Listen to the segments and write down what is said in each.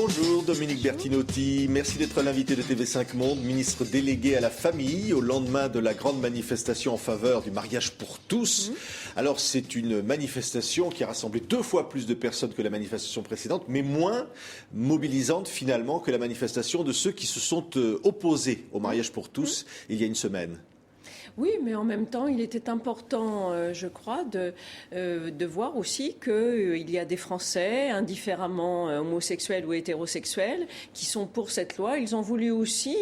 Bonjour Dominique Bertinotti, merci d'être l'invité de TV5 Monde, ministre délégué à la famille au lendemain de la grande manifestation en faveur du mariage pour tous. Alors c'est une manifestation qui a rassemblé 2 fois plus de personnes que la manifestation précédente, mais moins mobilisante finalement que la manifestation de ceux qui se sont opposés au mariage pour tous il y a une semaine. Oui, mais en même temps, il était important, je crois, de voir aussi qu'il y a des Français, indifféremment homosexuels ou hétérosexuels, qui sont pour cette loi. Ils ont voulu aussi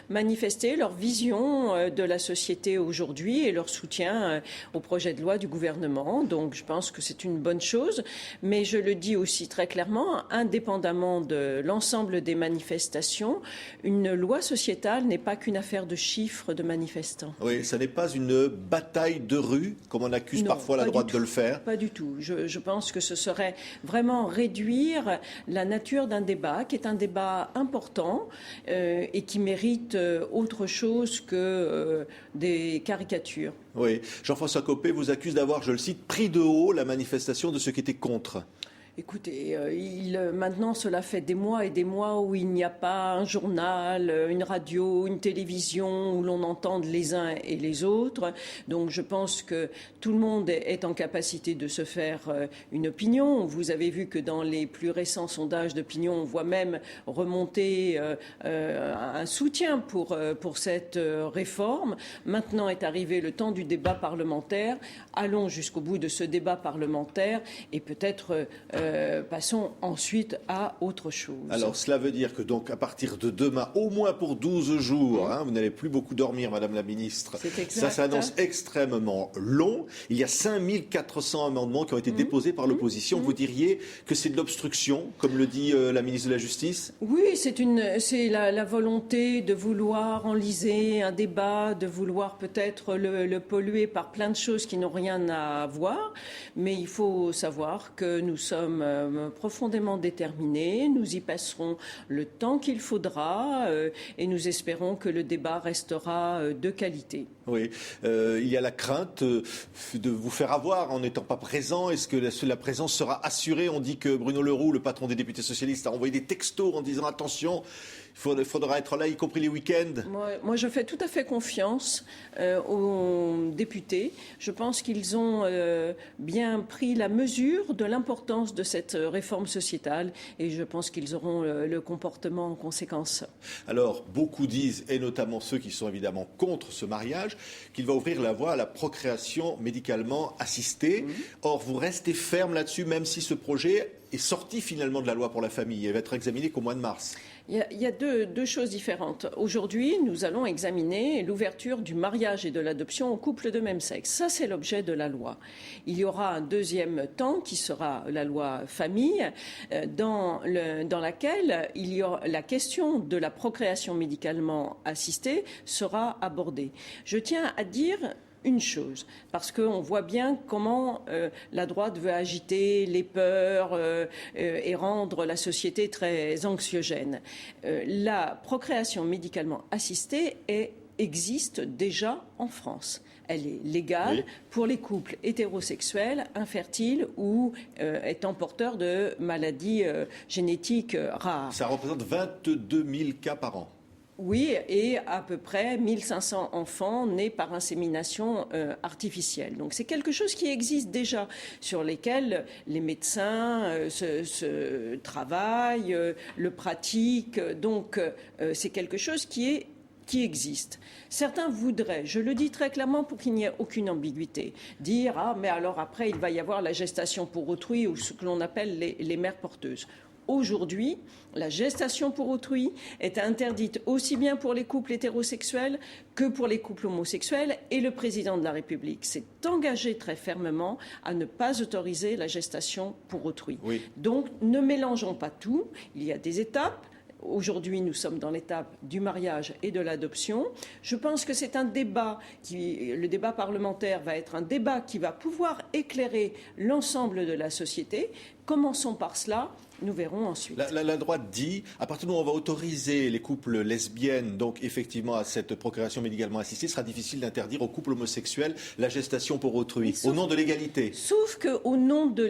manifester leur vision de la société aujourd'hui et leur soutien au projet de loi du gouvernement. Donc, je pense que c'est une bonne chose. Mais je le dis aussi très clairement, indépendamment de l'ensemble des manifestations, une loi sociétale n'est pas qu'une affaire de chiffres de manifestants. Oui, ça n'est pas une bataille de rue, comme on accuse parfois la droite de le faire. Pas du tout. Je pense que ce serait vraiment réduire la nature d'un débat, qui est un débat important et qui mérite autre chose que des caricatures. Oui. Jean-François Copé vous accuse d'avoir, je le cite, pris de haut la manifestation de ceux qui étaient contre. Écoutez, maintenant cela fait des mois et des mois où il n'y a pas un journal, une radio, une télévision où l'on entende les uns et les autres. Donc je pense que tout le monde est en capacité de se faire une opinion. Vous avez vu que dans les plus récents sondages d'opinion, on voit même remonter un soutien pour cette réforme. Maintenant est arrivé le temps du débat parlementaire. Allons jusqu'au bout de ce débat parlementaire et peut-être passons ensuite à autre chose. Alors cela veut dire que donc à partir de demain, au moins pour 12 jours, vous n'allez plus beaucoup dormir, Madame la Ministre. C'est exact. Ça s'annonce extrêmement long. Il y a 5400 amendements qui ont été déposés par l'opposition. Vous diriez que c'est de l'obstruction, comme le dit la ministre de la Justice? Oui, c'est la volonté de vouloir enliser un débat, de vouloir peut-être le polluer par plein de choses qui n'ont rien à voir. Mais il faut savoir que nous sommes profondément déterminés, nous y passerons le temps qu'il faudra et nous espérons que le débat restera de qualité. Oui, il y a la crainte de vous faire avoir en n'étant pas présent. Est-ce que la présence sera assurée? On dit que Bruno Le Roux, le patron des députés socialistes, a envoyé des textos en disant attention, il faudra être là, y compris les week-ends. Moi, je fais tout à fait confiance aux députés. Je pense qu'ils ont bien pris la mesure de l'importance de cette réforme sociétale et je pense qu'ils auront le comportement en conséquence. Alors, beaucoup disent, et notamment ceux qui sont évidemment contre ce mariage, qu'il va ouvrir la voie à la procréation médicalement assistée. Or, vous restez ferme là-dessus, même si ce projet est sorti finalement de la loi pour la famille. Il va être examiné qu'au mois de mars. Il y a deux choses différentes. Aujourd'hui, nous allons examiner l'ouverture du mariage et de l'adoption aux couples de même sexe. Ça, c'est l'objet de la loi. Il y aura un deuxième temps qui sera la loi famille, dans laquelle la question de la procréation médicalement assistée sera abordée. Je tiens à dire une chose, parce qu'on voit bien comment la droite veut agiter les peurs et rendre la société très anxiogène. La procréation médicalement assistée existe déjà en France. Elle est légale pour les couples hétérosexuels, infertiles ou étant porteurs de maladies génétiques rares. Ça représente 22 000 cas par an. Oui, et à peu près 1500 enfants nés par insémination artificielle. Donc c'est quelque chose qui existe déjà, sur lesquels les médecins se travaillent, le pratiquent. Donc c'est quelque chose qui existe. Certains voudraient, je le dis très clairement pour qu'il n'y ait aucune ambiguïté, dire « Ah, mais alors après, il va y avoir la gestation pour autrui » ou ce que l'on appelle les mères porteuses. Aujourd'hui, la gestation pour autrui est interdite aussi bien pour les couples hétérosexuels que pour les couples homosexuels et le président de la République s'est engagé très fermement à ne pas autoriser la gestation pour autrui. Oui. Donc ne mélangeons pas tout, il y a des étapes. Aujourd'hui, nous sommes dans l'étape du mariage et de l'adoption. Je pense que c'est un débat le débat parlementaire va être un débat qui va pouvoir éclairer l'ensemble de la société. Commençons par cela Nous verrons ensuite. La droite dit, à partir du moment où on va autoriser les couples lesbiennes, donc effectivement à cette procréation médicalement assistée, il sera difficile d'interdire aux couples homosexuels la gestation pour autrui, au nom de l'égalité. Sauf qu'au nom de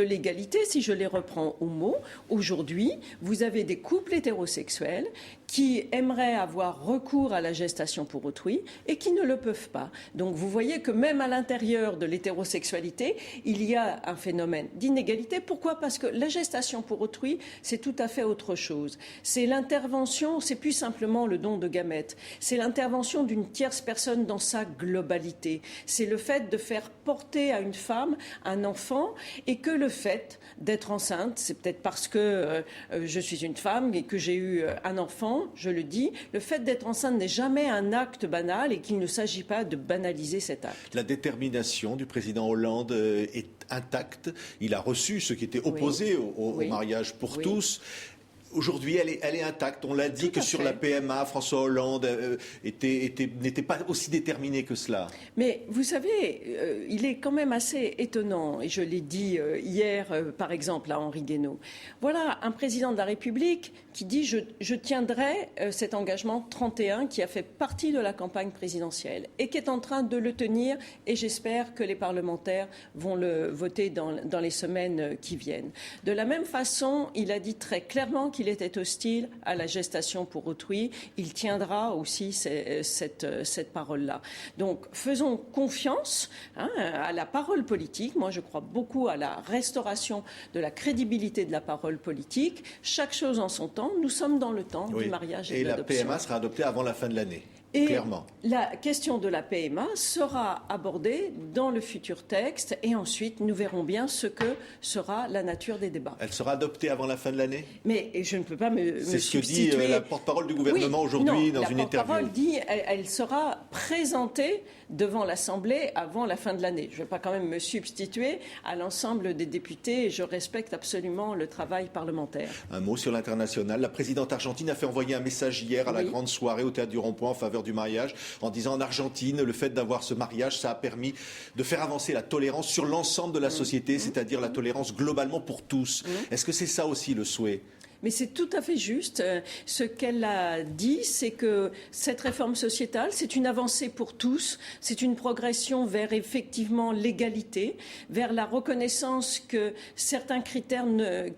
l'égalité, si je les reprends au mot, aujourd'hui, vous avez des couples hétérosexuels qui aimeraient avoir recours à la gestation pour autrui et qui ne le peuvent pas. Donc vous voyez que même à l'intérieur de l'hétérosexualité, il y a un phénomène d'inégalité. Pourquoi ? Parce que la gestation pour autrui, c'est tout à fait autre chose. C'est l'intervention, c'est plus simplement le don de gamètes. C'est l'intervention d'une tierce personne dans sa globalité. C'est le fait de faire porter à une femme un enfant et que le fait d'être enceinte, c'est peut-être parce que je suis une femme et que j'ai eu un enfant, je le dis, le fait d'être enceinte n'est jamais un acte banal et qu'il ne s'agit pas de banaliser cet acte. La détermination du président Hollande est intacte. Il a reçu ceux qui étaient opposés au mariage pour tous. Aujourd'hui, elle est intacte. On l'a dit que sur la PMA, François Hollande n'était pas aussi déterminé que cela. Mais vous savez, il est quand même assez étonnant, et je l'ai dit hier, par exemple, à Henri Guénaud. Voilà un président de la République qui dit je tiendrai cet engagement 31 qui a fait partie de la campagne présidentielle et qui est en train de le tenir, et j'espère que les parlementaires vont le voter dans les semaines qui viennent. De la même façon, il a dit très clairement qu'il était hostile à la gestation pour autrui. Il tiendra aussi cette parole-là. Donc faisons confiance à la parole politique. Moi, je crois beaucoup à la restauration de la crédibilité de la parole politique. Chaque chose en son temps. Nous sommes dans le temps du mariage et de l'adoption. Et la PMA sera adoptée avant la fin de l'année. Et clairement. La question de la PMA sera abordée dans le futur texte et ensuite nous verrons bien ce que sera la nature des débats. Elle sera adoptée avant la fin de l'année ? Mais je ne peux pas me C'est ce que substituer. dit la porte-parole du gouvernement aujourd'hui dans une interview. La porte-parole dit elle sera présentée devant l'Assemblée avant la fin de l'année. Je ne vais pas quand même me substituer à l'ensemble des députés et je respecte absolument le travail parlementaire. Un mot sur l'international. La présidente argentine a fait envoyer un message hier à la grande soirée au Théâtre du Rond-Point en faveur du mariage, en disant en Argentine, le fait d'avoir ce mariage, ça a permis de faire avancer la tolérance sur l'ensemble de la société, c'est-à-dire la tolérance globalement pour tous. Est-ce que c'est ça aussi le souhait ? Mais c'est tout à fait juste. Ce qu'elle a dit, c'est que cette réforme sociétale, c'est une avancée pour tous, c'est une progression vers effectivement l'égalité, vers la reconnaissance que certains critères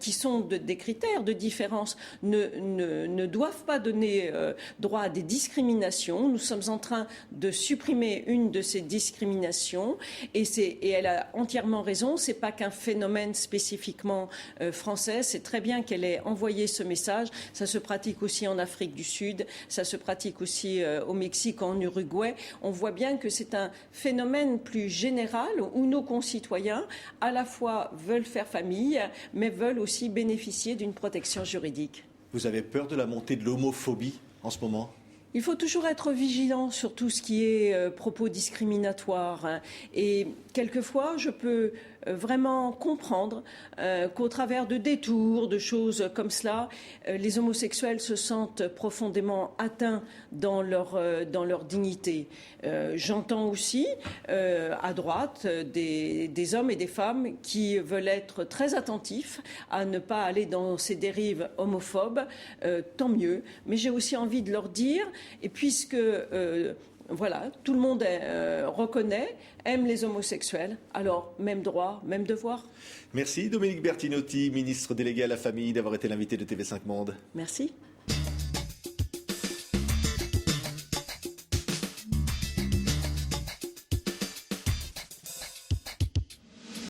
qui sont des critères de différence ne doivent pas donner droit à des discriminations. Nous sommes en train de supprimer une de ces discriminations et elle a entièrement raison. C'est pas qu'un phénomène spécifiquement français. C'est très bien qu'elle ait envoyé ce message. Ça se pratique aussi en Afrique du Sud, ça se pratique aussi au Mexique, en Uruguay. On voit bien que c'est un phénomène plus général où nos concitoyens à la fois veulent faire famille, mais veulent aussi bénéficier d'une protection juridique. Vous avez peur de la montée de l'homophobie en ce moment ? Il faut toujours être vigilant sur tout ce qui est propos discriminatoires. Et quelquefois, je peux vraiment comprendre qu'au travers de détours, de choses comme cela, les homosexuels se sentent profondément atteints dans leur dignité. J'entends aussi à droite des hommes et des femmes qui veulent être très attentifs à ne pas aller dans ces dérives homophobes. Tant mieux. Mais j'ai aussi envie de leur dire, et puisque voilà, tout le monde reconnaît, aime les homosexuels, alors même droit, même devoir. Merci Dominique Bertinotti, ministre délégué à la famille, d'avoir été l'invité de TV5 Monde. Merci.